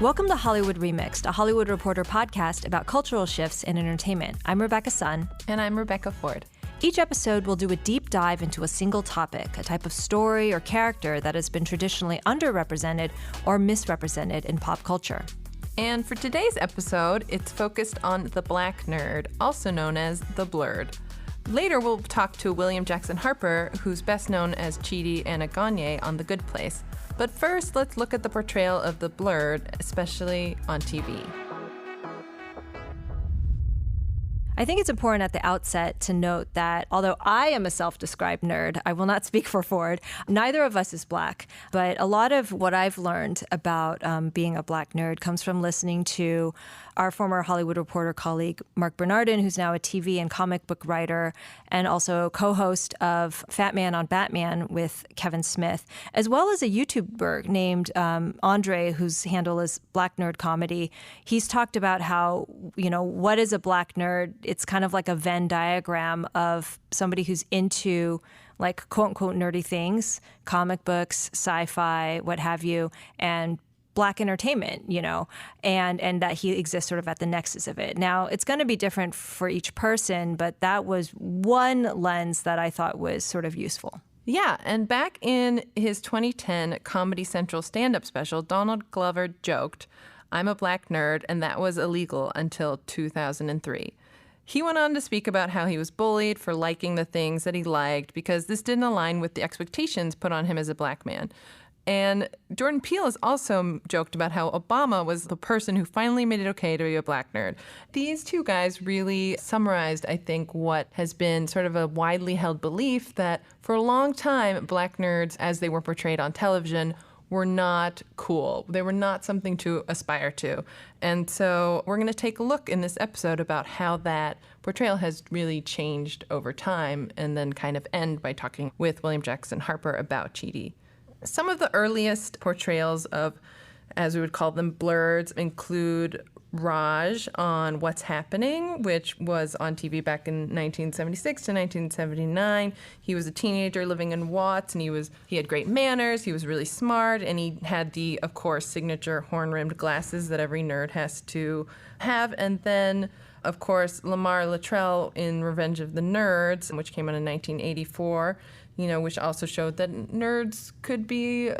Welcome to Hollywood Remixed, a Hollywood Reporter podcast about cultural shifts in entertainment. I'm Rebecca Sun. And I'm Rebecca Ford. Each episode will do a deep dive into a single topic, a type of story or character that has been traditionally underrepresented or misrepresented in pop culture. And for today's episode, it's focused on the black nerd, also known as the blerd. Later, we'll talk to William Jackson Harper, who's best known as Chidi and Aganye on The Good Place. But first, let's look at the portrayal of the blerd, especially on TV. I think it's important at the outset to note that although I am a self-described nerd, I will not speak for Ford, neither of us is black. But a lot of what I've learned about being a black nerd comes from listening to our former Hollywood Reporter colleague, Mark Bernardin, who's now a TV and comic book writer and also co-host of Fat Man on Batman with Kevin Smith, as well as a YouTuber named Andre, whose handle is Black Nerd Comedy. He's talked about how, what is a black nerd? It's kind of like a Venn diagram of somebody who's into like quote unquote nerdy things, comic books, sci-fi, what have you, and black entertainment, and that he exists sort of at the nexus of it. Now, it's going to be different for each person, but that was one lens that I thought was sort of useful. Yeah, and back in his 2010 Comedy Central stand-up special, Donald Glover joked, "I'm a black nerd, and that was illegal until 2003. He went on to speak about how he was bullied for liking the things that he liked because this didn't align with the expectations put on him as a black man. And Jordan Peele has also joked about how Obama was the person who finally made it okay to be a black nerd. These two guys really summarized, I think, what has been sort of a widely held belief that for a long time, black nerds, as they were portrayed on television, were not cool. They were not something to aspire to. And so we're going to take a look in this episode about how that portrayal has really changed over time and then kind of end by talking with William Jackson Harper about Chidi. Some of the earliest portrayals of, as we would call them, blerds include Raj on What's Happening, which was on TV back in 1976 to 1979. He was a teenager living in Watts, and he had great manners, he was really smart, and he had the, of course, signature horn-rimmed glasses that every nerd has to have. And then, of course, Lamar Luttrell in Revenge of the Nerds, which came out in 1984, which also showed that nerds could be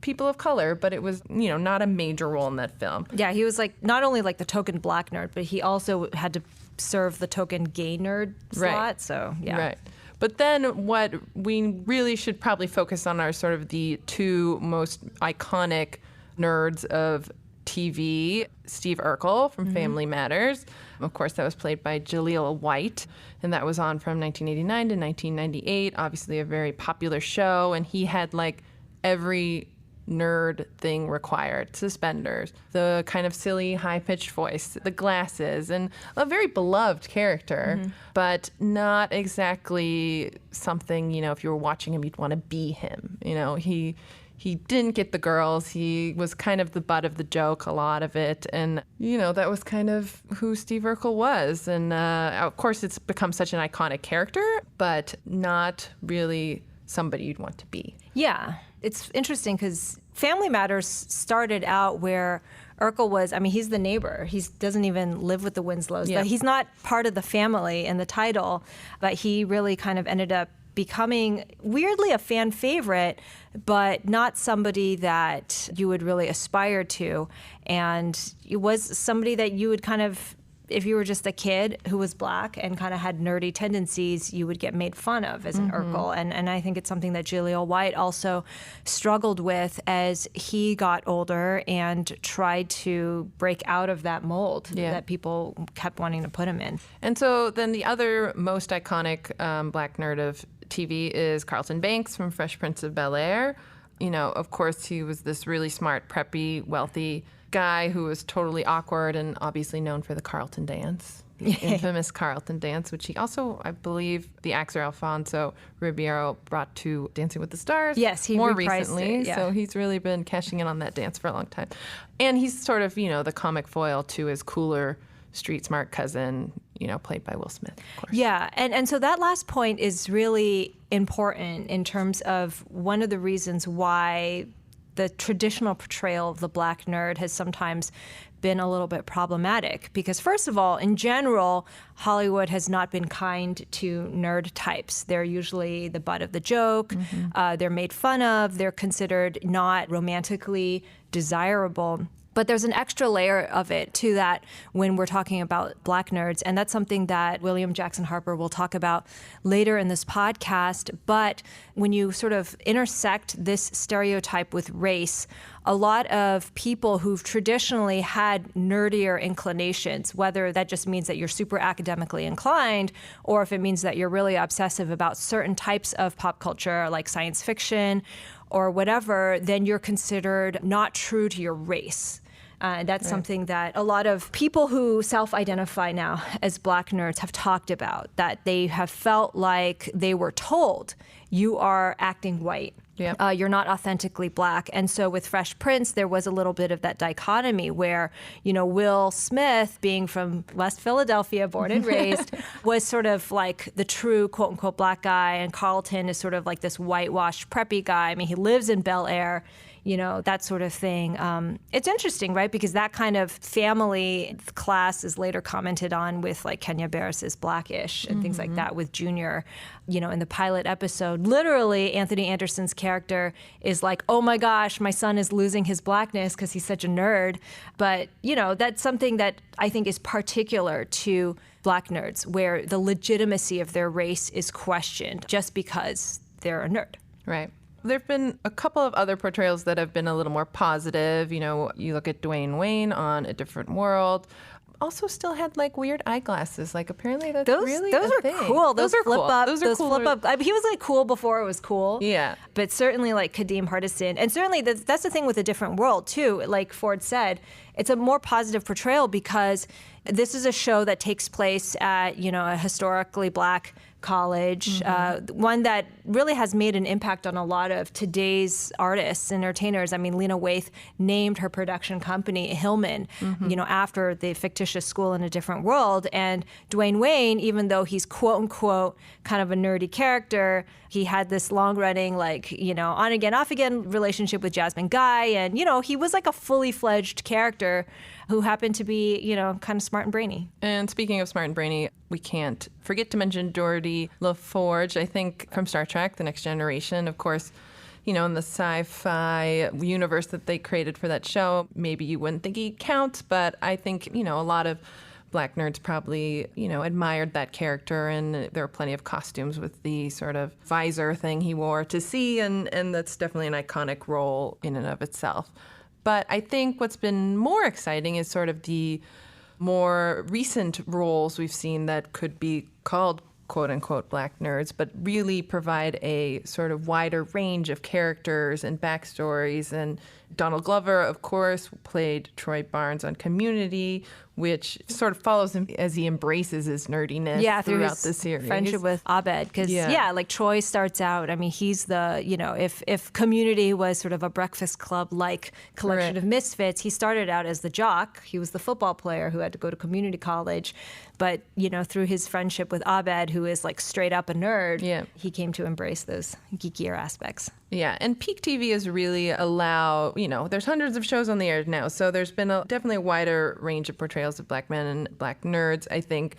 people of color, but it was, not a major role in that film. Yeah, he was like not only like the token black nerd, but he also had to serve the token gay nerd slot. Right. So, yeah. Right. But then what we really should probably focus on are sort of the two most iconic nerds of TV, Steve Urkel from Family Matters. Of course, that was played by Jaleel White, and that was on from 1989 to 1998. Obviously a very popular show, and he had like every nerd thing required. Suspenders, the kind of silly high-pitched voice, the glasses, and a very beloved character, but not exactly something, if you were watching him, you'd want to be him. He didn't get the girls. He was kind of the butt of the joke, a lot of it. And, that was kind of who Steve Urkel was. And, of course, it's become such an iconic character, but not really somebody you'd want to be. Yeah. It's interesting because Family Matters started out where Urkel was, he's the neighbor. He doesn't even live with the Winslows. Yeah. He's not part of the family in the title, but he really kind of ended up becoming weirdly a fan favorite, but not somebody that you would really aspire to. And it was somebody that you would kind of, if you were just a kid who was black and kind of had nerdy tendencies, you would get made fun of as an Urkel. And I think it's something that Jaleel White also struggled with as he got older and tried to break out of that mold that people kept wanting to put him in. And so then the other most iconic black nerd of TV is Carlton Banks from Fresh Prince of Bel-Air. Of course, he was this really smart, preppy, wealthy guy who was totally awkward and obviously known for the Carlton dance, the infamous Carlton dance, which he also, I believe, the actor Alfonso Ribeiro brought to Dancing with the Stars. Yes, he more reprised recently. it, yeah. So he's really been cashing in on that dance for a long time. And he's sort of, the comic foil to his cooler, street smart cousin, played by Will Smith, of course. Yeah, and so that last point is really important in terms of one of the reasons why the traditional portrayal of the black nerd has sometimes been a little bit problematic because, first of all, in general, Hollywood has not been kind to nerd types. They're usually the butt of the joke. They're made fun of. They're considered not romantically desirable. But there's an extra layer of it to that when we're talking about black nerds. And that's something that William Jackson Harper will talk about later in this podcast. But when you sort of intersect this stereotype with race, a lot of people who've traditionally had nerdier inclinations, whether that just means that you're super academically inclined, or if it means that you're really obsessive about certain types of pop culture, like science fiction or whatever, then you're considered not true to your race. That's something that a lot of people who self-identify now as black nerds have talked about, that they have felt like they were told, you are acting white. Yep. You're not authentically black. And so with Fresh Prince, there was a little bit of that dichotomy where, Will Smith, being from West Philadelphia, born and raised, was sort of like the true quote unquote black guy. And Carlton is sort of like this whitewashed preppy guy. I mean, he lives in Bel Air. That sort of thing. It's interesting, right? Because that kind of family class is later commented on with like Kenya Barris's Blackish and things like that with Junior, in the pilot episode. Literally, Anthony Anderson's character is like, oh my gosh, my son is losing his blackness because he's such a nerd. But, that's something that I think is particular to black nerds, where the legitimacy of their race is questioned just because they're a nerd. Right. There have been a couple of other portrayals that have been a little more positive. You look at Dwayne Wayne on A Different World. Also still had like weird eyeglasses. Like apparently that's really those a are thing. cool. Those are flip cool. up. Those are cool. Flip up. I mean, he was like cool before it was cool. Yeah. But certainly like Kadeem Hardison, and certainly that's the thing with A Different World too. Like Ford said, it's a more positive portrayal because this is a show that takes place at a historically black college, one that really has made an impact on a lot of today's artists and entertainers. I mean, Lena Waithe named her production company Hillman, after the fictitious school in A Different World. And Dwayne Wayne, even though he's quote unquote kind of a nerdy character, he had this long running, on again, off again relationship with Jasmine Guy. And, he was like a fully fledged character who happened to be, kind of smart and brainy. And speaking of smart and brainy, we can't forget to mention Geordi LaForge, I think, from Star Trek, The Next Generation. Of course, in the sci-fi universe that they created for that show, maybe you wouldn't think he'd count, but I think, a lot of black nerds probably, admired that character, and there are plenty of costumes with the sort of visor thing he wore to see, and that's definitely an iconic role in and of itself. But I think what's been more exciting is sort of the more recent roles we've seen that could be called quote-unquote black nerds, but really provide a sort of wider range of characters and backstories. And Donald Glover, of course, played Troy Barnes on Community, which sort of follows him as he embraces his nerdiness throughout the series. Friendship with Abed, because like Troy starts out. I mean, he's the if Community was sort of a Breakfast Club-like collection of misfits, he started out as the jock. He was the football player who had to go to community college, but through his friendship with Abed, who is like straight up a nerd, he came to embrace those geekier aspects. Yeah, and Peak TV is really there's hundreds of shows on the air now, so there's been definitely a wider range of portrayals of black men and black nerds. I think,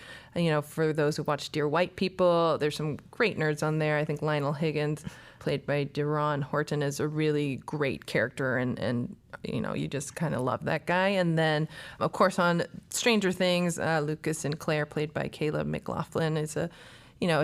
for those who watch Dear White People, there's some great nerds on there. I think Lionel Higgins, played by Deron Horton, is a really great character, and you just kind of love that guy. And then, of course, on Stranger Things, Lucas Sinclair, played by Caleb McLaughlin, is a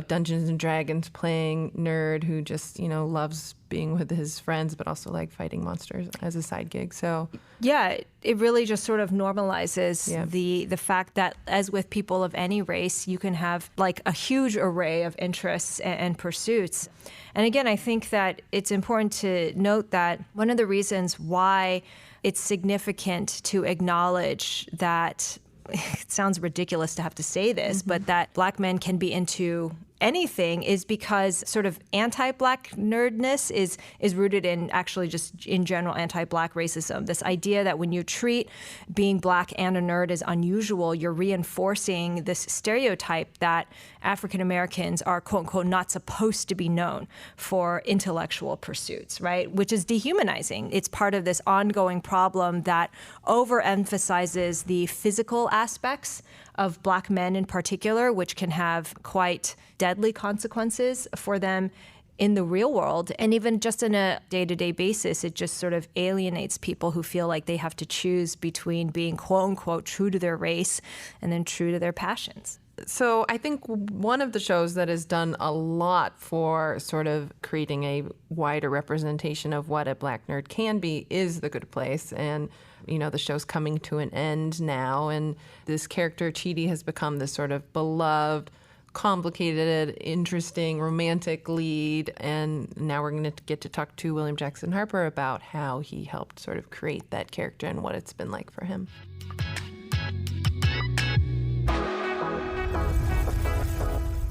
Dungeons and Dragons playing nerd who just, loves being with his friends, but also like fighting monsters as a side gig. So yeah, it really just sort of normalizes the fact that, as with people of any race, you can have like a huge array of interests and pursuits. And again, I think that it's important to note that one of the reasons why it's significant to acknowledge that, it sounds ridiculous to have to say this, but that black men can be into anything is because sort of anti-Black nerdness is rooted in actually just in general anti-Black racism. This idea that when you treat being Black and a nerd as unusual, you're reinforcing this stereotype that African Americans are, quote unquote, not supposed to be known for intellectual pursuits, right? Which is dehumanizing. It's part of this ongoing problem that overemphasizes the physical aspects of Black men in particular, which can have quite deadly consequences for them in the real world. And even just on a day-to-day basis, it just sort of alienates people who feel like they have to choose between being, quote unquote, true to their race and then true to their passions. So I think one of the shows that has done a lot for sort of creating a wider representation of what a Black nerd can be is The Good Place. And, you know, the show's coming to an end now. And this character, Chidi, has become this sort of beloved, complicated, interesting, romantic lead. And now we're going to get to talk to William Jackson Harper about how he helped sort of create that character and what it's been like for him.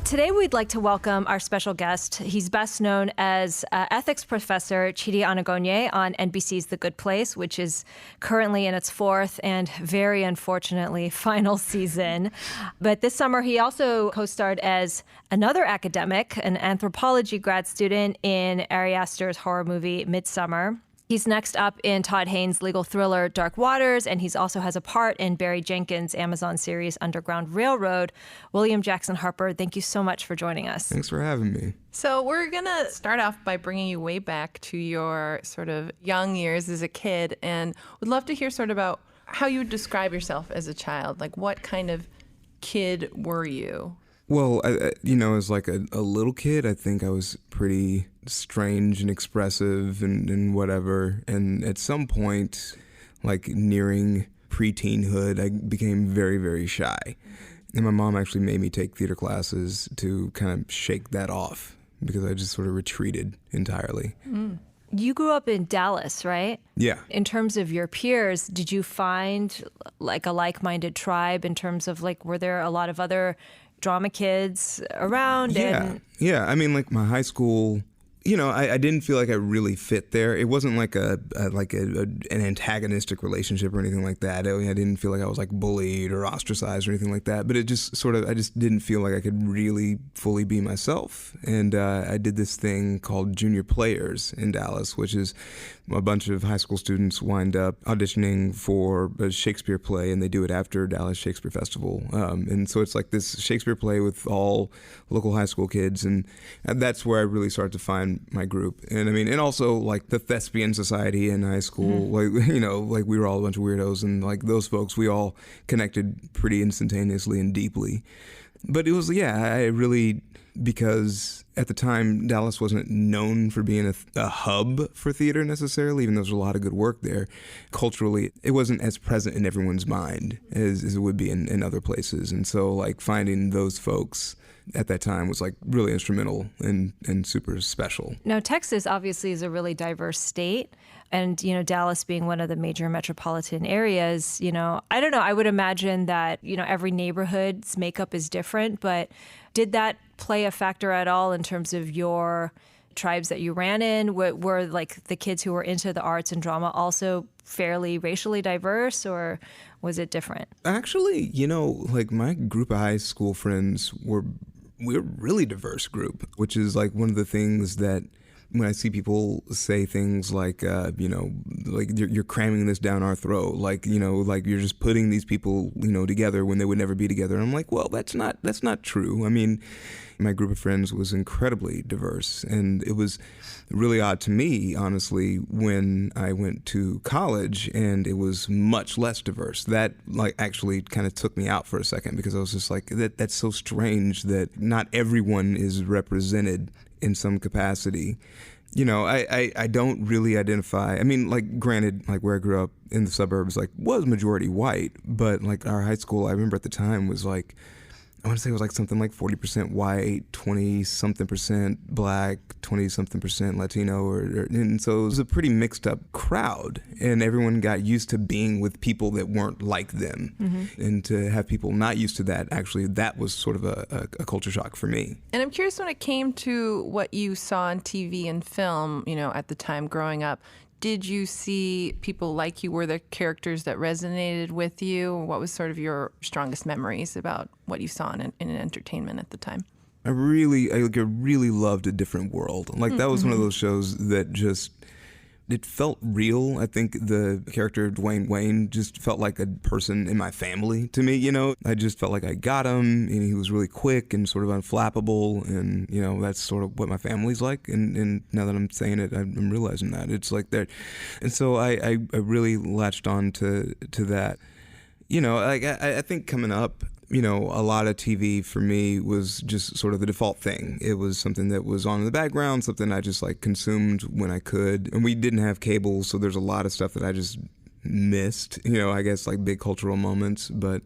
Today, we'd like to welcome our special guest. He's best known as ethics professor Chidi Anagonye on NBC's The Good Place, which is currently in its fourth and very unfortunately final season. But this summer, he also co-starred as another academic, an anthropology grad student in Ari Aster's horror movie Midsummer. He's next up in Todd Haynes' legal thriller Dark Waters, and he also has a part in Barry Jenkins' Amazon series Underground Railroad. William Jackson Harper, thank you so much for joining us. Thanks for having me. So we're going to start off by bringing you way back to your sort of young years as a kid, and would love to hear sort of about how you would describe yourself as a child. Like, what kind of kid were you? Well, as like a little kid, I think I was pretty strange and expressive and whatever. And at some point, like nearing preteenhood, I became very, very shy. And my mom actually made me take theater classes to kind of shake that off because I just sort of retreated entirely. You grew up in Dallas, right? Yeah. In terms of your peers, did you find like a like-minded tribe in terms of like, were there a lot of other drama kids around? Yeah. I mean, like my high school, I didn't feel like I really fit there. It wasn't like an antagonistic relationship or anything like that. I didn't feel like I was like bullied or ostracized or anything like that. But it just I just didn't feel like I could really fully be myself. And I did this thing called Junior Players in Dallas, which is a bunch of high school students wind up auditioning for a Shakespeare play, and they do it after Dallas Shakespeare Festival. And so it's like this Shakespeare play with all local high school kids, and that's where I really started to find my group. And I mean, and also like the thespian society in high school, like we were all a bunch of weirdos, and like those folks, we all connected pretty instantaneously and deeply. But it was, I really, because at the time, Dallas wasn't known for being a hub for theater necessarily, even though there's a lot of good work there. Culturally, it wasn't as present in everyone's mind as it would be in other places. And so like finding those folks at that time was like really instrumental and super special. Now, Texas obviously is a really diverse state. And, Dallas being one of the major metropolitan areas, I don't know, I would imagine that, every neighborhood's makeup is different. But did that play a factor at all in terms of your tribes that you ran in? Were like the kids who were into the arts and drama also fairly racially diverse, or was it different? Actually, like my group of high school friends we're a really diverse group, which is like one of the things that when I see people say things like, like you're cramming this down our throat, like, like you're just putting these people, together when they would never be together. And I'm like, well, that's not true. I mean, my group of friends was incredibly diverse, and it was really odd to me, honestly, when I went to college and it was much less diverse. That like actually kind of took me out for a second, because I was just like, that's so strange that not everyone is represented in some capacity. I don't really identify. I mean, like, granted, like where I grew up in the suburbs, like was majority white, but like our high school, I remember at the time was like I want to say it was like something like 40% white, 20-something percent black, 20-something percent Latino, and so it was a pretty mixed up crowd, and everyone got used to being with people that weren't like them. And to have people not used to that, actually, that was sort of a culture shock for me. And I'm curious, when it came to what you saw on TV and film, at the time growing up, did you see people like you? Were there characters that resonated with you? What was sort of your strongest memories about what you saw in entertainment at the time? I really loved A Different World. Like, that was one of those shows that just, it felt real. I think the character Dwayne Wayne just felt like a person in my family to me, I just felt like I got him, and he was really quick and sort of unflappable, and, that's sort of what my family's like, and now that I'm saying it, I'm realizing that. It's like that. And so I really latched on to that. I think coming up, a lot of TV for me was just sort of the default thing. It was something that was on in the background, something I just like consumed when I could. And we didn't have cable, so there's a lot of stuff that I just missed, I guess like big cultural moments. But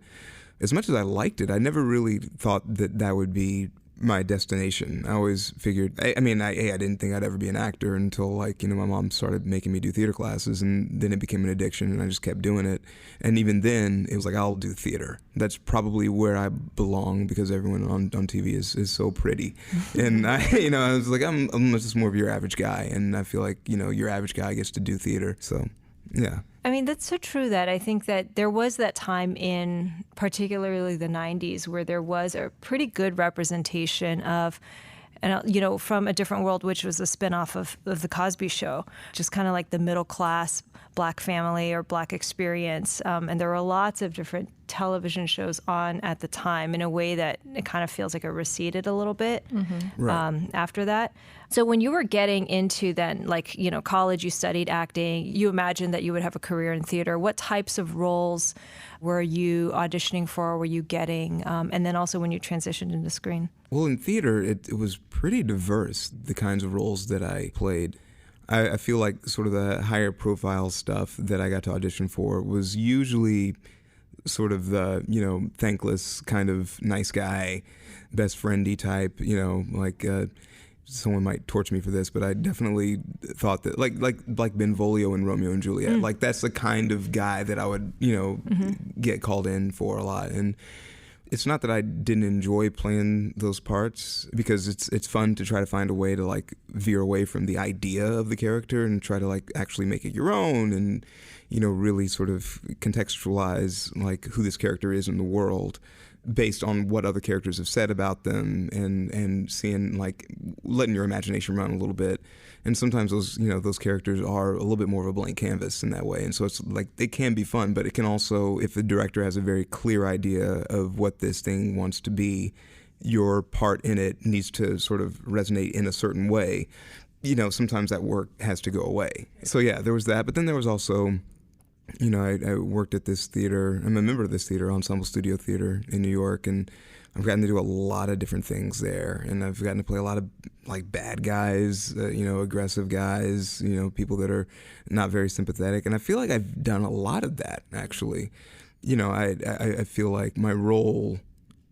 as much as I liked it, I never really thought that would be my destination. I always figured, I didn't think I'd ever be an actor until my mom started making me do theater classes, and then it became an addiction, and I just kept doing it. And even then, it was like, I'll do theater. That's probably where I belong, because everyone on TV is so pretty. And I was like, I'm just more of your average guy, and I feel like, your average guy gets to do theater. So, yeah. I mean, that's so true that I think that there was that time in particularly the 90s where there was a pretty good representation of, From A Different World, which was a spinoff of The Cosby Show, just kind of like the middle class Black family or Black experience. And there were lots of different television shows on at the time in a way that it kind of feels like it receded a little bit after that. So when you were getting into then, college, you studied acting, you imagined that you would have a career in theater. What types of roles were you auditioning for, were you getting? And then also when you transitioned into screen? Well, in theater, it was pretty diverse, the kinds of roles that I played. I feel like sort of the higher profile stuff that I got to audition for was usually sort of the, thankless kind of nice guy, best friendy type, someone might torch me for this, but I definitely thought that like Benvolio in Romeo and Juliet, like that's the kind of guy that I would, get called in for a lot. And it's not that I didn't enjoy playing those parts, because it's fun to try to find a way to veer away from the idea of the character and try to actually make it your own, and really sort of contextualize who this character is in the world based on what other characters have said about them, and seeing letting your imagination run a little bit. And sometimes those characters are a little bit more of a blank canvas in that way. And so it's they can be fun, but it can also, if the director has a very clear idea of what this thing wants to be, your part in it needs to sort of resonate in a certain way. Sometimes that work has to go away. So yeah, there was that. But then there was also, I worked at this theater. I'm a member of this theater, Ensemble Studio Theater in New York, and I've gotten to do a lot of different things there. And I've gotten to play a lot of bad guys, aggressive guys, people that are not very sympathetic. And I feel like I've done a lot of that, actually. I feel like my role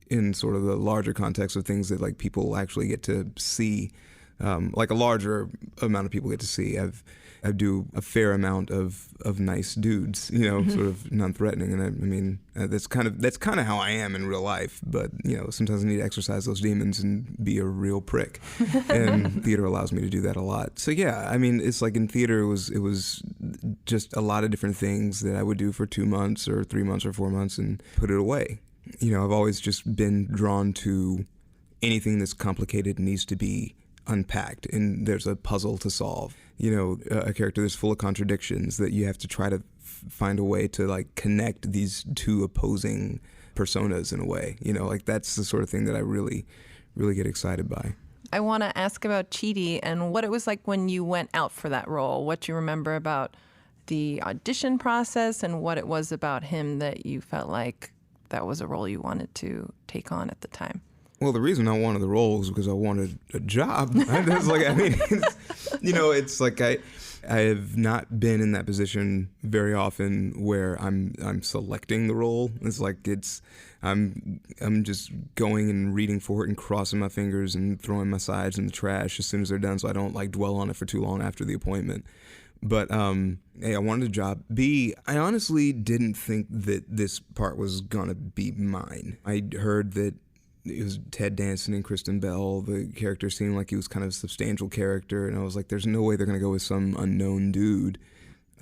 in sort of the larger context of things that people actually get to see, a larger amount of people get to see. I do a fair amount of nice dudes, sort of non-threatening, and that's kind of how I am in real life. But sometimes I need to exercise those demons and be a real prick, and theater allows me to do that a lot. So yeah, it's in theater it was just a lot of different things that I would do for 2 months or 3 months or 4 months and put it away. I've always just been drawn to anything that's complicated and needs to be unpacked, and there's a puzzle to solve. A character that's full of contradictions that you have to try to find a way to connect these two opposing personas in a way. That's the sort of thing that I really, really get excited by. I want to ask about Chidi and what it was like when you went out for that role. What you remember about the audition process, and what it was about him that you felt like that was a role you wanted to take on at the time. Well, the reason I wanted the role was because I wanted a job. It's like, I mean, it's like I have not been in that position very often where I'm selecting the role. It's like I'm just going and reading for it and crossing my fingers and throwing my sides in the trash as soon as they're done, so I don't like dwell on it for too long after the appointment. But A, I wanted a job. B, I honestly didn't think that this part was gonna be mine. I heard that it was Ted Danson and Kristen Bell. The character seemed like he was kind of a substantial character, and I was like, there's no way they're gonna go with some unknown dude.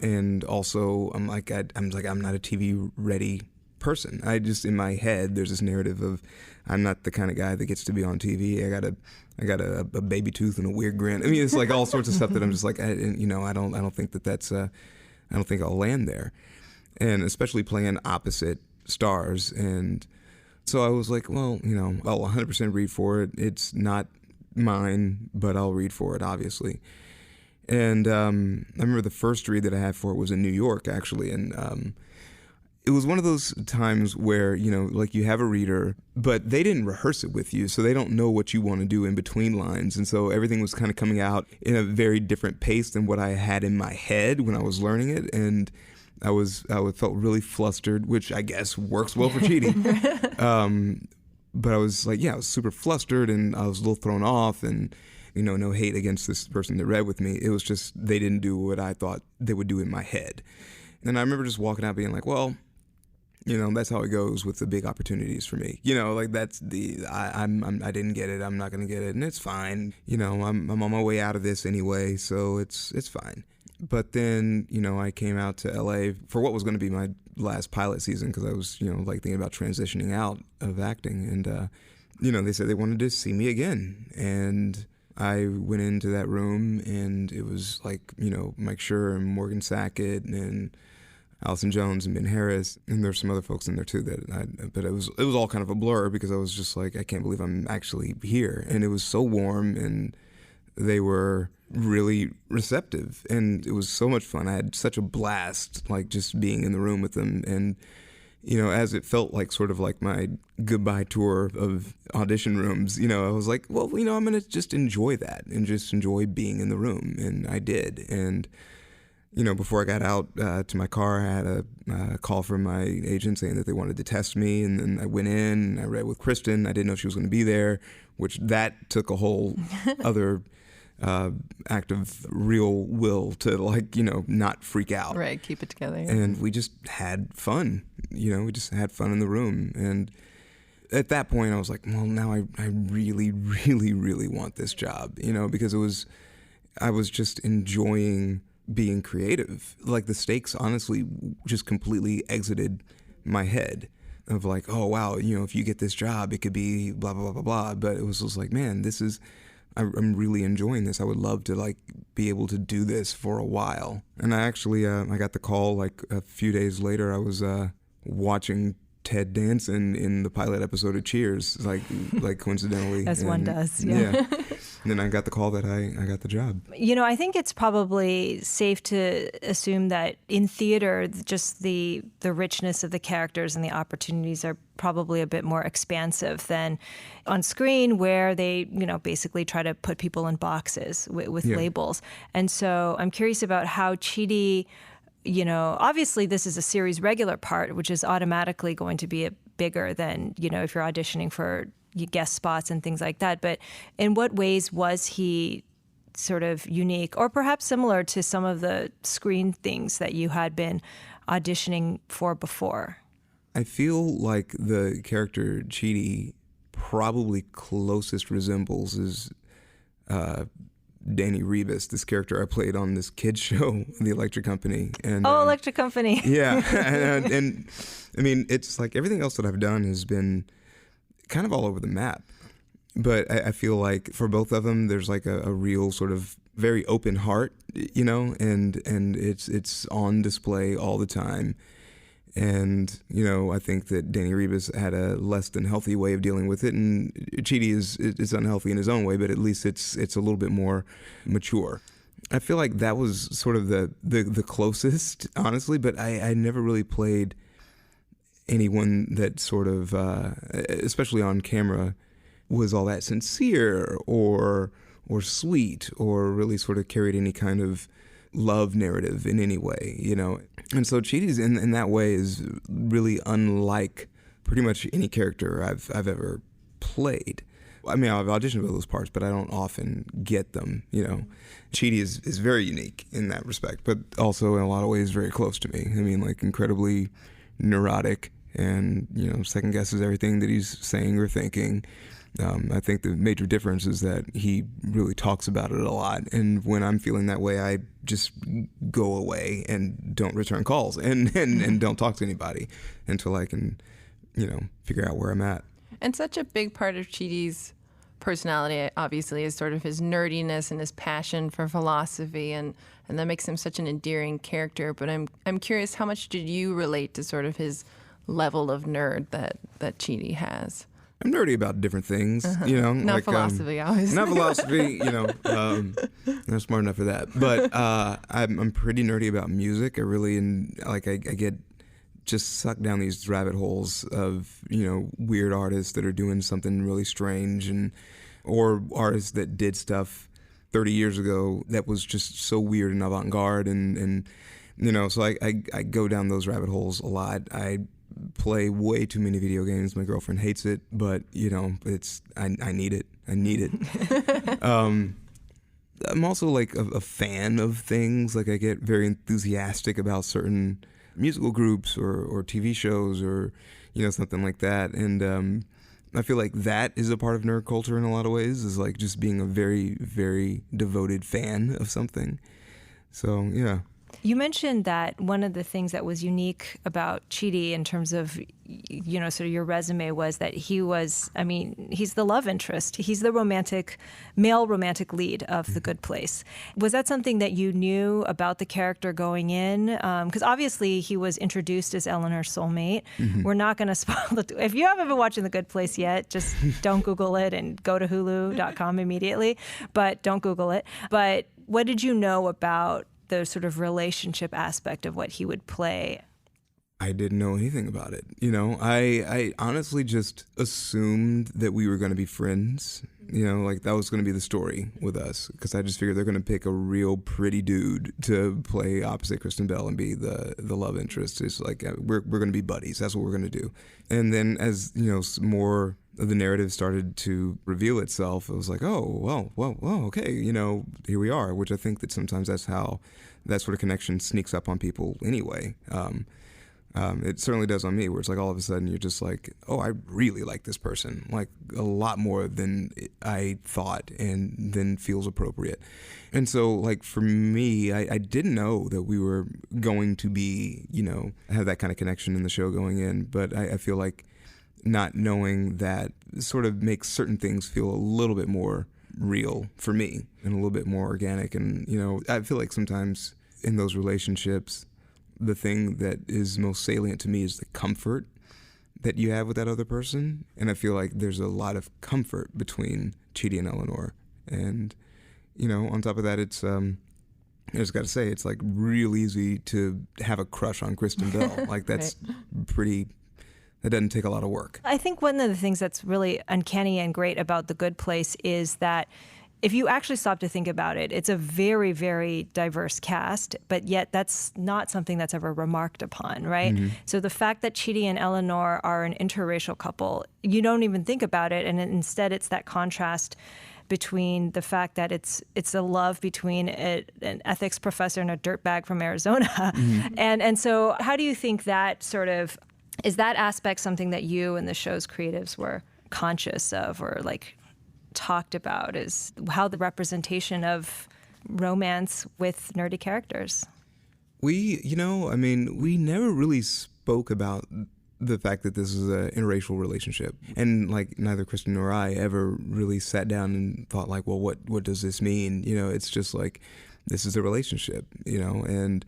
And also, I'm not a TV ready person. I just, in my head, there's this narrative of I'm not the kind of guy that gets to be on TV. I got a baby tooth and a weird grin. I mean, it's like all sorts of stuff that I'm just like, I don't think I don't think I'll land there, and especially playing opposite stars. And so I was like, well, I'll 100% read for it. It's not mine, but I'll read for it, obviously. And I remember the first read that I had for it was in New York, actually, and it was one of those times where, like you have a reader, but they didn't rehearse it with you, so they don't know what you want to do in between lines. And so everything was kind of coming out in a very different pace than what I had in my head when I was learning it. And I felt really flustered, which I guess works well for cheating. But I was like, I was super flustered and I was a little thrown off, and no hate against this person that read with me. It was just they didn't do what I thought they would do in my head. And I remember just walking out being like, well, that's how it goes with the big opportunities for me. Like that's I didn't get it. I'm not going to get it, and it's fine. I'm on my way out of this anyway, so it's fine. But then, I came out to LA for what was going to be my last pilot season, because I was, thinking about transitioning out of acting, and they said they wanted to see me again, and I went into that room, and it was like, Mike Schur and Morgan Sackett and Allison Jones and Ben Harris, and there's some other folks in there too but it was all kind of a blur, because I was just like, I can't believe I'm actually here. And it was so warm, and they were really receptive, and it was so much fun. I had such a blast, like just being in the room with them. And as it felt like sort of like my goodbye tour of audition rooms, I was like, well, I'm gonna just enjoy that and just enjoy being in the room. And I did. And before I got out to my car, I had a call from my agent saying that they wanted to test me. And then I went in, and I read with Kristen. I didn't know she was going to be there, which that took a whole other act of real will to, not freak out. Right, keep it together. Yeah. And we just had fun. We just had fun in the room. And at that point, I was like, well, now I really, really, really want this job, because I was just enjoying being creative. Like the stakes honestly just completely exited my head of like, oh wow, if you get this job, it could be blah blah blah blah blah. But it was just like, man, I'm really enjoying this. I would love to be able to do this for a while. And I actually I got the call like a few days later. I was watching Ted Danson in the pilot episode of Cheers, like coincidentally. As one does, yeah. And then I got the call that I got the job. I think it's probably safe to assume that in theater, just the richness of the characters and the opportunities are probably a bit more expansive than on screen, where they, basically try to put people in boxes with labels. And so I'm curious about how Chidi, obviously this is a series regular part, which is automatically going to be bigger than, if you're auditioning for guest spots and things like that. But in what ways was he sort of unique, or perhaps similar to some of the screen things that you had been auditioning for before? I feel like the character Chidi probably closest resembles is Danny Rebus, this character I played on this kids show, The Electric Company. And Electric Company. Yeah. and I mean, it's like everything else that I've done has been kind of all over the map. But I feel like for both of them, there's like a real sort of very open heart, and it's on display all the time. And, I think that Danny Rebus had a less than healthy way of dealing with it, and Chidi is unhealthy in his own way, but at least it's a little bit more mature. I feel like that was sort of the closest, honestly, but I never really played anyone that sort of, especially on camera, was all that sincere or sweet or really sort of carried any kind of love narrative in any way, you know. And so Chidi's in that way is really unlike pretty much any character I've ever played. I mean, I've auditioned for those parts, but I don't often get them, you know. Chidi is very unique in that respect, but also in a lot of ways very close to me. I mean, like incredibly neurotic and, you know, second guesses everything that he's saying or thinking. I think the major difference is that he really talks about it a lot. And when I'm feeling that way, I just go away and don't return calls and don't talk to anybody until I can, you know, figure out where I'm at. And such a big part of Chidi's personality, obviously, is sort of his nerdiness and his passion for philosophy, and that makes him such an endearing character. But I'm curious, how much did you relate to sort of his level of nerd that Chidi has? I'm nerdy about different things, you know. Not like, philosophy, obviously. Not philosophy, you know. Not smart enough for that. But I'm pretty nerdy about music. I really, I get just sucked down these rabbit holes of, you know, weird artists that are doing something really strange, or artists that did stuff 30 years ago that was just so weird and avant-garde, and you know, so I go down those rabbit holes a lot. I play way too many video games. My girlfriend hates it, but you know, I need it. I need it. I'm also like a fan of things. Like I get very enthusiastic about certain musical groups or TV shows or, you know, something like that. And I feel like that is a part of nerd culture in a lot of ways, is like just being a very, very devoted fan of something. So, yeah. You mentioned that one of the things that was unique about Chidi in terms of, you know, sort of your resume was that he was, I mean, he's the love interest. He's the male romantic lead of The Good Place. Was that something that you knew about the character going in? Because obviously he was introduced as Eleanor's soulmate. Mm-hmm. We're not going to spoil it. If you haven't been watching The Good Place yet, just don't Google it and go to hulu.com immediately. But don't Google it. But what did you know about the sort of relationship aspect of what he would play? I didn't know anything about it. You know, I honestly just assumed that we were going to be friends. You know, like that was going to be the story with us, because I just figured they're going to pick a real pretty dude to play opposite Kristen Bell and be the love interest. It's like we're going to be buddies. That's what we're going to do. And then as, you know, more of the narrative started to reveal itself, it was like, oh, well, okay, you know, here we are, which I think that sometimes that's how that sort of connection sneaks up on people anyway. It certainly does on me, where it's like all of a sudden you're just like, oh, I really like this person, like a lot more than I thought and then feels appropriate. And so like for me, I didn't know that we were going to be, you know, have that kind of connection in the show going in, but I feel like not knowing that sort of makes certain things feel a little bit more real for me and a little bit more organic. And, you know, I feel like sometimes in those relationships, the thing that is most salient to me is the comfort that you have with that other person. And I feel like there's a lot of comfort between Chidi and Eleanor. And, you know, on top of that, it's, I just got to say, it's like real easy to have a crush on Kristen Bell. Like that's pretty... That doesn't take a lot of work. I think one of the things that's really uncanny and great about The Good Place is that if you actually stop to think about it, it's a very, very diverse cast, but yet that's not something that's ever remarked upon, right? Mm-hmm. So the fact that Chidi and Eleanor are an interracial couple, you don't even think about it, and instead it's that contrast between the fact that it's a love between an ethics professor and a dirtbag from Arizona. Mm-hmm. And so how do you think that sort of... Is that aspect something that you and the show's creatives were conscious of or like talked about, is how the representation of romance with nerdy characters? We never really spoke about the fact that this is an interracial relationship. And like neither Kristen nor I ever really sat down and thought like, well, what does this mean? You know, it's just like, this is a relationship, you know, and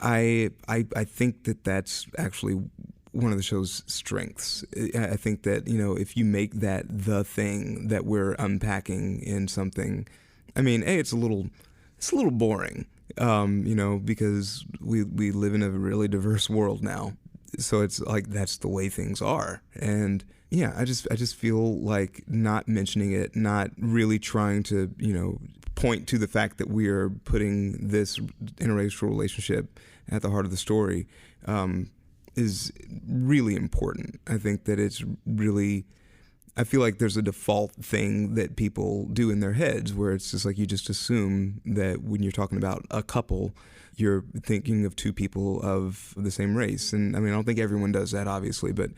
I think that that's actually one of the show's strengths. I think that, you know, if you make that the thing that we're unpacking in something, I mean, it's a little boring, you know, because we live in a really diverse world now. So it's like that's the way things are. And, Yeah, I just feel like not mentioning it, not really trying to, point to the fact that we are putting this interracial relationship at the heart of the story is really important. I think that it's really, I feel like there's a default thing that people do in their heads where it's just like you just assume that when you're talking about a couple, you're thinking of two people of the same race. And I mean, I don't think everyone does that, obviously, but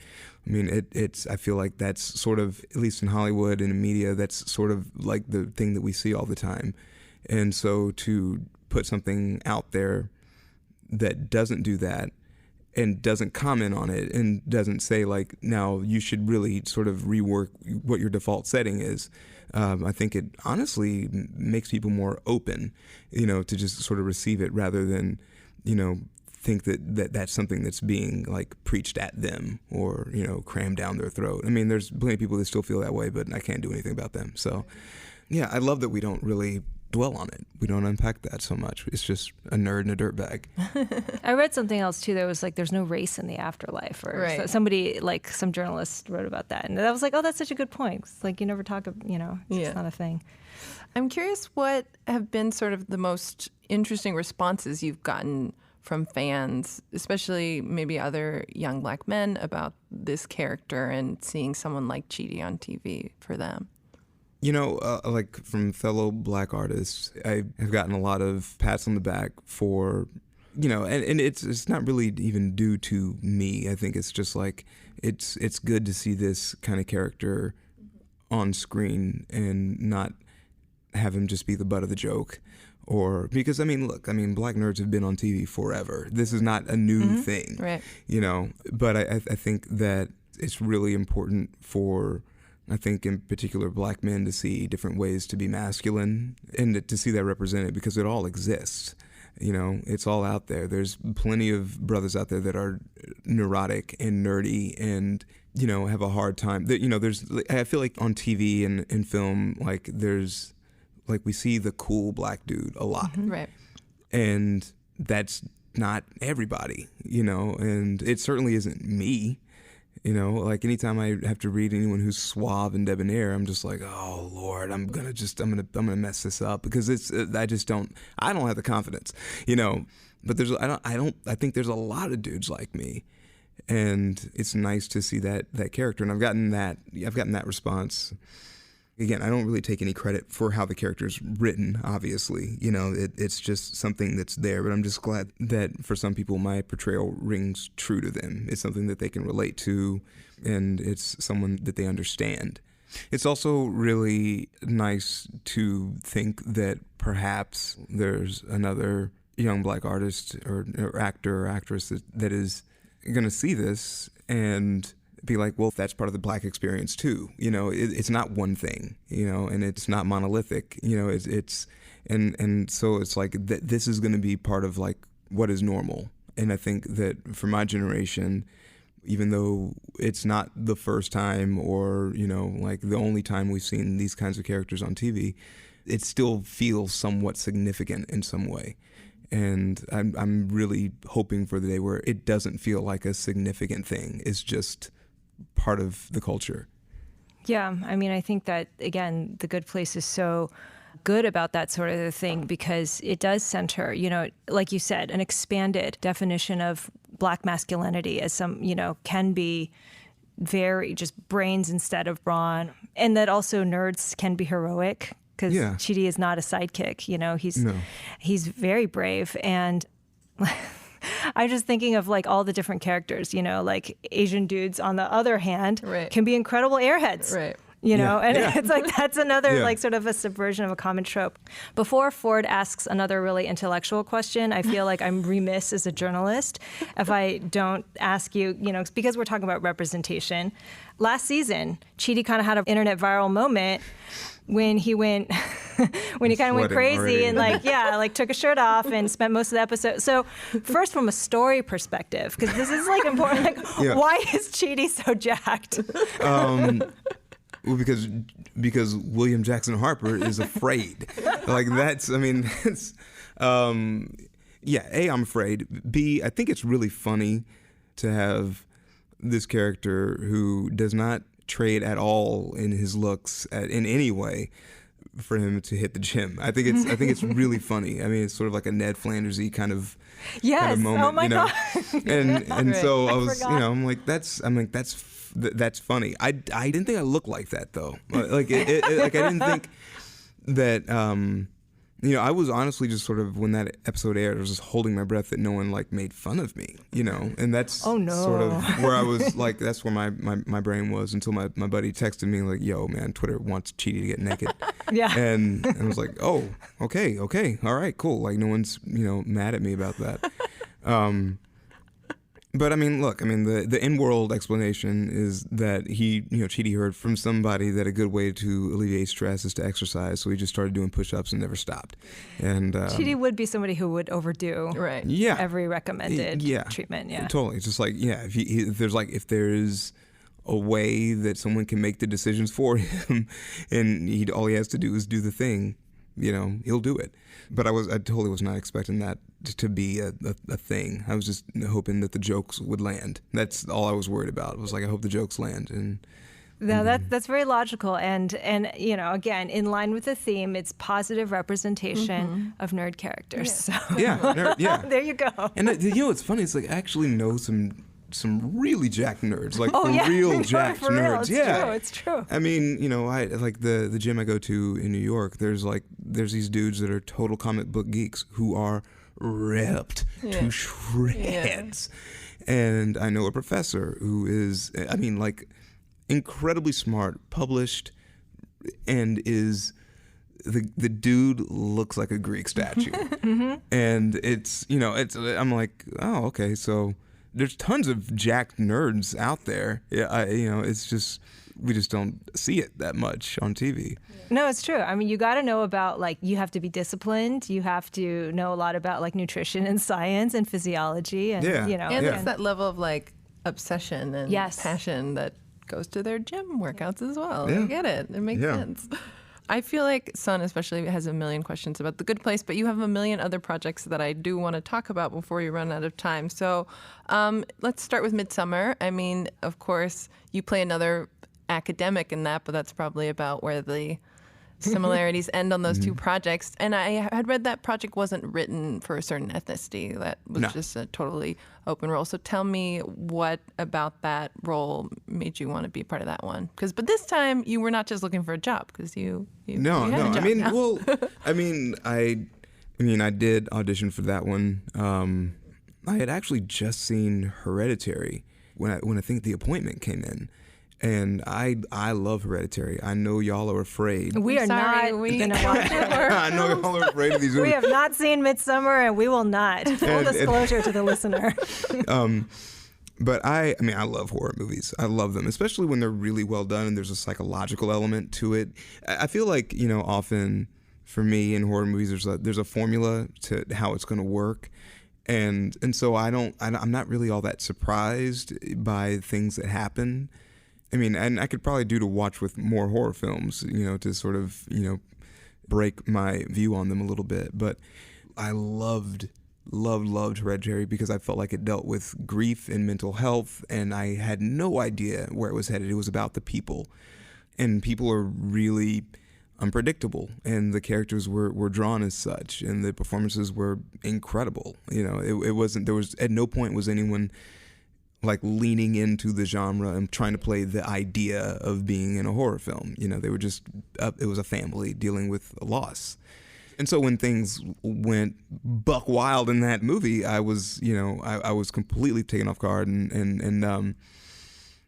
I mean, it's, I feel like that's sort of, at least in Hollywood and in media, that's sort of like the thing that we see all the time. And so to put something out there that doesn't do that and doesn't comment on it and doesn't say like, now you should really sort of rework what your default setting is. I think it honestly makes people more open, to just sort of receive it rather than, think that that's something that's being like preached at them or, crammed down their throat. I mean, there's plenty of people that still feel that way, but I can't do anything about them. So yeah, I love that we don't really dwell on it. We don't unpack that so much. It's just a nerd and a dirtbag. I read something else too that was like there's no race in the afterlife, or Right. somebody, like some journalist wrote about that, and I was like, oh, that's such a good point. It's like you never talk, it's Yeah. just not a thing. I'm curious what have been sort of the most interesting responses you've gotten from fans, especially maybe other young black men, about this character and seeing someone like Chidi on TV for them. Like from fellow black artists, I have gotten a lot of pats on the back for, and it's not really even due to me. I think it's just like, it's good to see this kind of character on screen and not have him just be the butt of the joke. Or because, black nerds have been on TV forever. This is not a new thing, Right. But I think that it's really important for, I think in particular, black men to see different ways to be masculine and to see that represented, because it all exists. It's all out there. There's plenty of brothers out there that are neurotic and nerdy and, have a hard time. I feel like on TV and in film, like there's, like we see the cool black dude a lot. Right. And that's not everybody, and it certainly isn't me. Like anytime I have to read anyone who's suave and debonair, I'm just like, oh Lord, I'm gonna mess this up, because I don't have the confidence, But I think there's a lot of dudes like me, and it's nice to see that character, and I've gotten that response. Again, I don't really take any credit for how the character's written, obviously. It's just something that's there, but I'm just glad that for some people my portrayal rings true to them. It's something that they can relate to, and it's someone that they understand. It's also really nice to think that perhaps there's another young black artist or actor or actress that is going to see this and be like, well, that's part of the black experience too. It's not one thing, and it's not monolithic, and so it's like this is going to be part of like what is normal. And I think that for my generation, even though it's not the first time or, like the only time we've seen these kinds of characters on TV, it still feels somewhat significant in some way. And I'm really hoping for the day where it doesn't feel like a significant thing. It's just part of the culture. Yeah, I think that, again, The Good Place is so good about that sort of thing because it does center, like you said, an expanded definition of black masculinity as some, can be very just brains instead of brawn. And that also nerds can be heroic because Chidi is not a sidekick, he's very brave. And I'm just thinking of like all the different characters, like Asian dudes on the other hand can be incredible airheads. Right. It's like that's another like sort of a subversion of a common trope. Before Ford asks another really intellectual question, I feel like I'm remiss as a journalist if I don't ask you, because we're talking about representation. Last season, Chidi kind of had an internet viral moment when he went when he kind of went crazy already. And took his shirt off and spent most of the episode. So first from a story perspective, because this is like important, why is Chidi so jacked? Well, because William Jackson Harper is afraid. I'm afraid. B, I think it's really funny to have this character who does not trade at all in his looks in any way for him to hit the gym. I think it's really funny. I mean, it's sort of like a Ned Flanders-y kind of moment. Oh my God. And so I was, forgot. I'm like, that's funny. I didn't think I looked like that though. Like I didn't think that. I was honestly just sort of, when that episode aired, I was just holding my breath that no one like made fun of me, and that's sort of where I was like, that's where my brain was until my buddy texted me like, yo man, Twitter wants Chidi to get naked. Yeah. And I was like, oh, okay, all right, cool. Like no one's, mad at me about that. But I mean, look, the in-world explanation is that Chidi heard from somebody that a good way to alleviate stress is to exercise, so he just started doing push-ups and never stopped. And Chidi would be somebody who would overdo every recommended treatment. Yeah, totally. It's just like, if there is a way that someone can make the decisions for him, and all he has to do is do the thing, he'll do it. But I totally was not expecting that to be a thing. I was just hoping that the jokes would land. That's all I was worried about. It was like, I hope the jokes land. And no, that's very logical. And again, in line with the theme, it's positive representation of nerd characters. Yeah. So there you go. And it's funny. It's like, I actually know some really jacked nerds, like real jacked nerds. It's true. I mean, I like the gym I go to in New York. There's these dudes that are total comic book geeks who are ripped to shreds. And I know a professor who is, incredibly smart, published, and is the dude looks like a Greek statue. And it's I'm like, oh, okay, so there's tons of jacked nerds out there. Yeah, it's just, we just don't see it that much on TV. No, it's true. I mean, you got to know about, you have to be disciplined. You have to know a lot about nutrition and science and physiology, and it's that level of obsession and passion that goes to their gym workouts as well. Yeah. I get it. It makes sense. I feel like Sun especially has a million questions about The Good Place, but you have a million other projects that I do want to talk about before you run out of time. So let's start with Midsummer. I mean, of course, you play another academic in that, but that's probably about where the similarities end on those two projects. And I had read that project wasn't written for a certain ethnicity. That was just a totally open role. So tell me what about that role made you want to be part of that one? But this time you were not just looking for a job, because you had a job now. I did audition for that one. I had actually just seen Hereditary when I think The Appointment came in. And I love Hereditary. I know y'all are afraid. We are not going to watch it. I know y'all are afraid of these movies. We have not seen Midsummer, and we will not. Full disclosure to the listener. But I love horror movies. I love them, especially when they're really well done and there's a psychological element to it. I feel like, often for me in horror movies, there's a formula to how it's going to work. And so I'm not really all that surprised by things that happen. And I could probably do to watch with more horror films, to sort of, break my view on them a little bit. But I loved Hereditary because I felt like it dealt with grief and mental health, and I had no idea where it was headed. It was about the people, and people are really unpredictable, and the characters were drawn as such, and the performances were incredible. It wasn't, there was, at no point was anyone leaning into the genre and trying to play the idea of being in a horror film. They were just, it was a family dealing with a loss. And so when things went buck wild in that movie, I was, I was completely taken off guard, and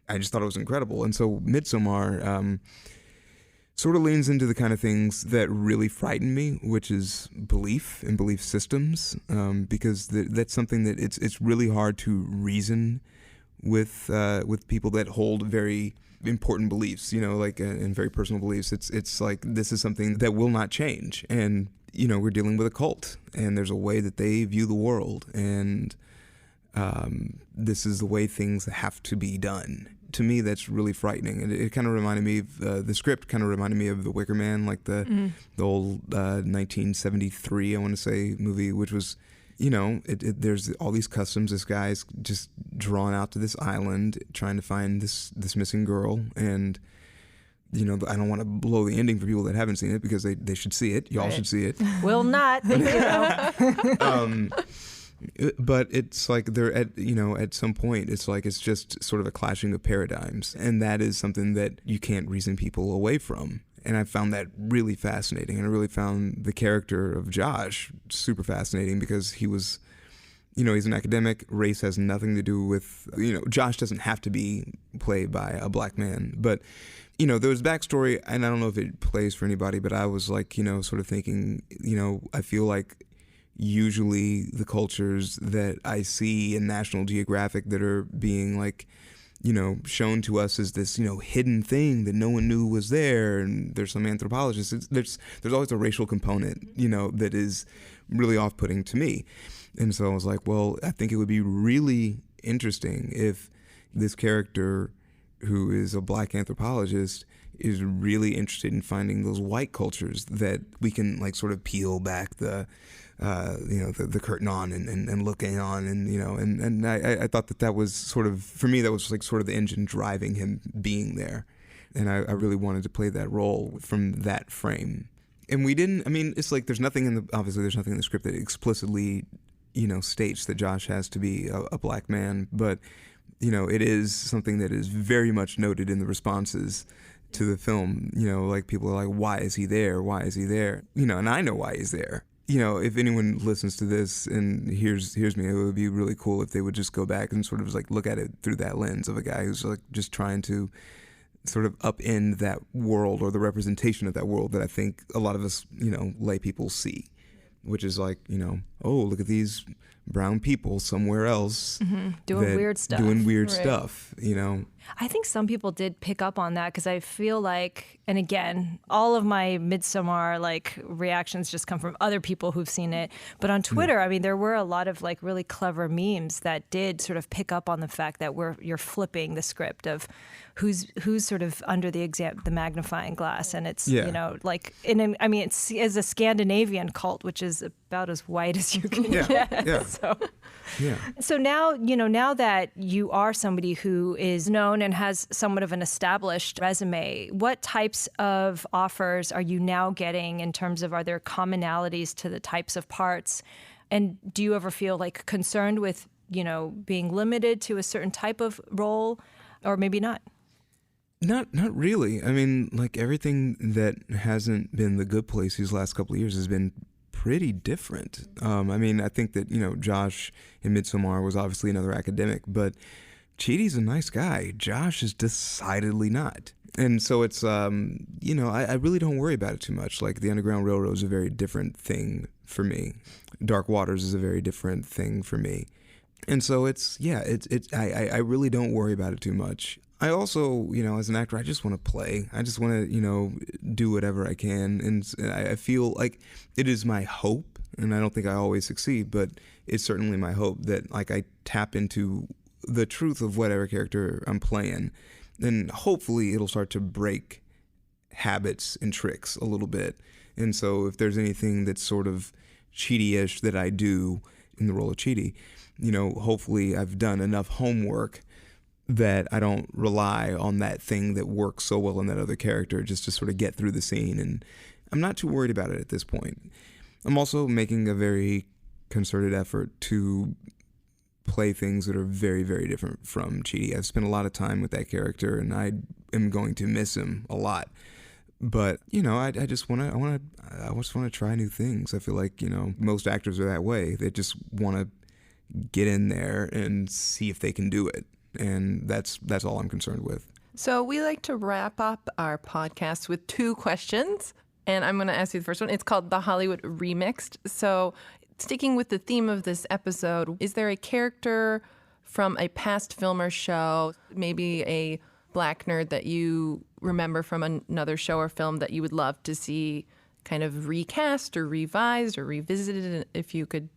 I just thought it was incredible. And so Midsommar sort of leans into the kind of things that really frighten me, which is belief and belief systems, because that's something that it's really hard to reason with people that hold very important beliefs, and very personal beliefs. It's like, this is something that will not change, and we're dealing with a cult, and there's a way that they view the world, and this is the way things have to be done. To me, that's really frightening, and it kind of reminded me of the script. Kind of reminded me of The Wicker Man, the old 1973, I want to say, movie, which was there's all these customs. This guy's just drawn out to this island trying to find this missing girl. And, I don't want to blow the ending for people that haven't seen it because they should see it. Y'all should see it. Will not. But it's like they're at some point, it's just sort of a clashing of paradigms. And that is something that you can't reason people away from. And I found that really fascinating. And I really found the character of Josh super fascinating because he was, he's an academic. Race has nothing to do with, Josh doesn't have to be played by a black man. But, there was backstory, and I don't know if it plays for anybody, but I was like, sort of thinking, I feel like usually the cultures that I see in National Geographic that are being like, shown to us as this, hidden thing that no one knew was there, and there's some anthropologists. There's always a racial component, that is really off-putting to me. And so I was like, well, I think it would be really interesting if this character, who is a black anthropologist, is really interested in finding those white cultures that we can like sort of peel back the curtain on and looking on, and I thought that was sort of, for me, that was like sort of the engine driving him being there. And I really wanted to play that role from that frame. And we didn't, it's like obviously there's nothing in the script that explicitly, states that Josh has to be a black man, but, it is something that is very much noted in the responses to the film. Like people are like, why is he there? Why is he there? And I know why he's there. If anyone listens to this and hears me, it would be really cool if they would just go back and sort of like look at it through that lens of a guy who's like just trying to sort of upend that world or the representation of that world that I think a lot of us, lay people see, which is like, oh, look at these brown people somewhere else doing weird stuff, I think some people did pick up on that because I feel like, and again, all of my Midsommar reactions just come from other people who've seen it. But on Twitter, there were a lot of really clever memes that did sort of pick up on the fact that you're flipping the script of who's sort of under the magnifying glass, and it's it's as a Scandinavian cult, which is about as white as you can get. Yeah. So now, now that you are somebody who is known and has somewhat of an established resume, what types of offers are you now getting in terms of, are there commonalities to the types of parts? And do you ever feel concerned with, being limited to a certain type of role, or maybe not? Not really. Everything that hasn't been The Good Place these last couple of years has been pretty different. I think that, Josh in Midsommar was obviously another academic, but Chidi's a nice guy. Josh is decidedly not. And so it's, I really don't worry about it too much. Like the Underground Railroad is a very different thing for me. Dark Waters is a very different thing for me. And so I really don't worry about it too much. I also, as an actor, I just want to play. I just want to, do whatever I can. And I feel like it is my hope, and I don't think I always succeed, but it's certainly my hope that I tap into the truth of whatever character I'm playing. And hopefully it'll start to break habits and tricks a little bit. And so if there's anything that's sort of Chidi-ish that I do in the role of Chidi, hopefully I've done enough homework that I don't rely on that thing that works so well in that other character just to sort of get through the scene. And I'm not too worried about it at this point. I'm also making a very concerted effort to play things that are very, very different from Chidi. I've spent a lot of time with that character, and I am going to miss him a lot. But I just want to try new things. I feel like most actors are that way. They just want to get in there and see if they can do it. And that's all I'm concerned with. So we like to wrap up our podcast with 2 questions. And I'm going to ask you the first one. It's called The Hollywood Remixed. So sticking with the theme of this episode, is there a character from a past film or show, maybe a black nerd that you remember from another show or film that you would love to see kind of recast or revised or revisited, if you could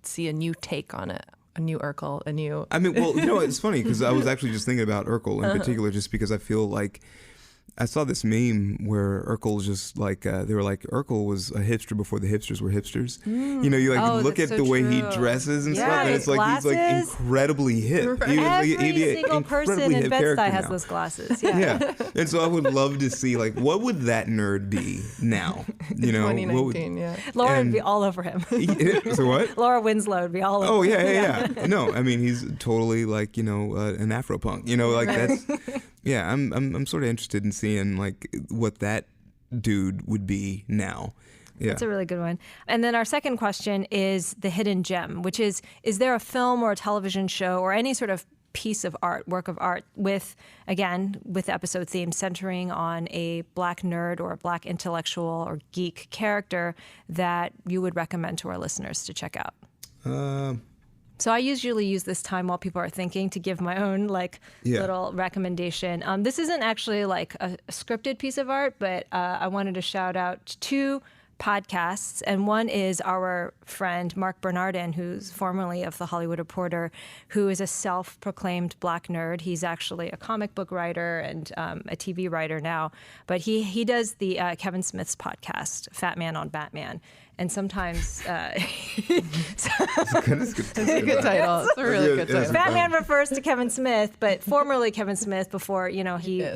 see a new take on it? A new Urkel, a new... It's funny because I was actually just thinking about Urkel in particular, just because I feel like I saw this meme where Urkel's just like, they were like, Urkel was a hipster before the hipsters were hipsters. You know, you like look at so the way he true. dresses and Yeah, stuff, and his it's like he's like glasses. incredibly hip. Right. He was, Every he'd be an single person incredibly in hip Bed-Stuy character has now. those glasses. Yeah. Yeah, and so I would love to see like what would that nerd be now? You know, what 2019, yeah. Laura would be And- all over him. so what? Laura Winslow would be all over Oh him. yeah. No, I mean he's totally like, you know, an Afro punk. You know, like that's yeah. I'm sort of interested in seeing like what that dude would be now. Yeah. That's a really good one. And then our second question is the hidden gem, which is there a film or a television show or any sort of piece of art, work of art with the episode theme centering on a Black nerd or a Black intellectual or geek character that you would recommend to our listeners to check out? So I usually use this time while people are thinking to give my own little recommendation. This isn't actually like a scripted piece of art, but I wanted to shout out two podcasts, and one is our friend Mark Bernardin, who's formerly of The Hollywood Reporter, who is a self-proclaimed Black nerd. He's actually a comic book writer and a TV writer now, but he does the Kevin Smith's podcast, Fat Man on Batman. And sometimes It's a good title. It's a really good title. Batman refers to Kevin Smith, but formerly Kevin Smith before, he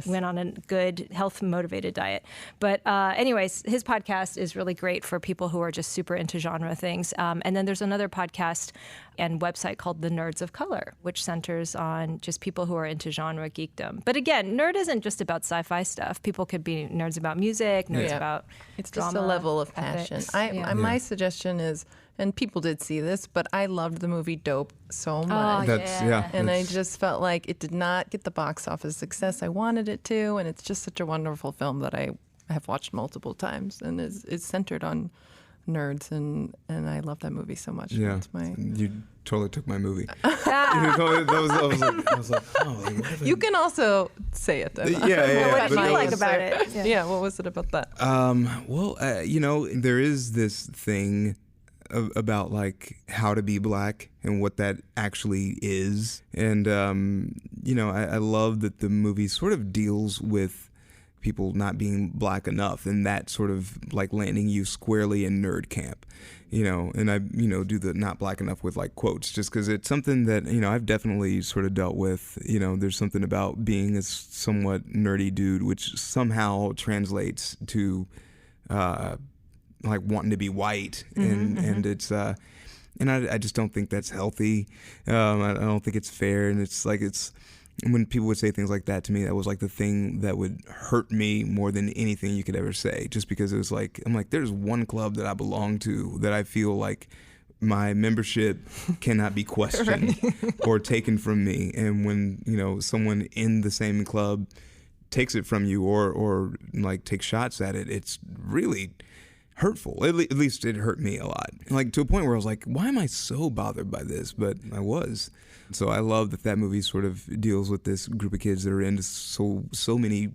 went on a good health-motivated diet. But anyways, his podcast is really great for people who are just super into genre things. And then there's another podcast and website called The Nerds of Color, which centers on just people who are into genre geekdom. But again, nerd isn't just about sci-fi stuff. People could be nerds about music, nerds about It's drama, just a level of passion. ethics. My suggestion is, and people did see this, but I loved the movie Dope so much. And I just felt like it did not get the box office success I wanted it to, and it's just such a wonderful film that I have watched multiple times, and is centered on nerds, and I love that movie so much. Yeah, That's my... you totally took my movie. Ah. I was like, oh. You can also say it. Yeah. What did but you no, like it's- about it? Yeah, what was it about that? Well, there is this thing about like how to be Black and what that actually is, and I love that the movie sort of deals with people not being Black enough, and that sort of like landing you squarely in nerd camp, and I do the not Black enough with like quotes, just because it's something that I've definitely sort of dealt with. There's something about being a somewhat nerdy dude which somehow translates to like wanting to be white, and it's and I just don't think that's healthy. I don't think it's fair, and it's when people would say things like that to me, that was like the thing that would hurt me more than anything you could ever say, just because it was like, I'm like, there's one club that I belong to that I feel like my membership cannot be questioned or taken from me. And when, someone in the same club takes it from you or like takes shots at it, it's really hurtful. At least it hurt me a lot. Like to a point where I was like, why am I so bothered by this? But I was. So I love that movie sort of deals with this group of kids that are into so many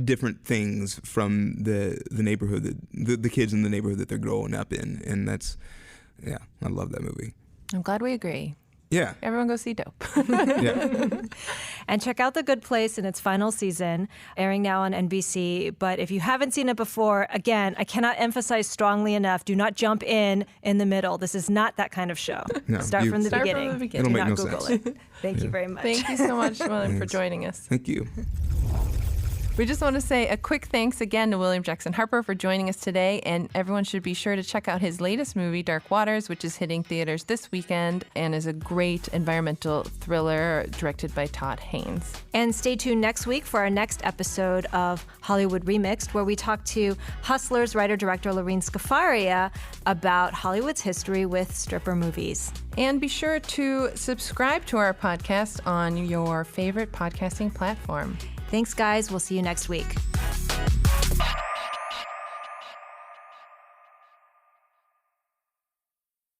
different things from the neighborhood, the kids in the neighborhood that they're growing up in. And I love that movie. I'm glad we agree. Yeah. Everyone go see Dope. Yeah. And check out The Good Place in its final season, airing now on NBC. But if you haven't seen it before, again, I cannot emphasize strongly enough, do not jump in the middle. This is not that kind of show. No, Start from the Start from beginning. the beginning. Do It'll not make no Google sense. it. Thank you very much. Thank you so much, William, for joining us. Thank you. We just want to say a quick thanks again to William Jackson Harper for joining us today, and everyone should be sure to check out his latest movie, Dark Waters, which is hitting theaters this weekend and is a great environmental thriller directed by Todd Haynes. And stay tuned next week for our next episode of Hollywood Remixed, where we talk to Hustlers writer-director Lorene Scafaria about Hollywood's history with stripper movies. And be sure to subscribe to our podcast on your favorite podcasting platform. Thanks, guys. We'll see you next week.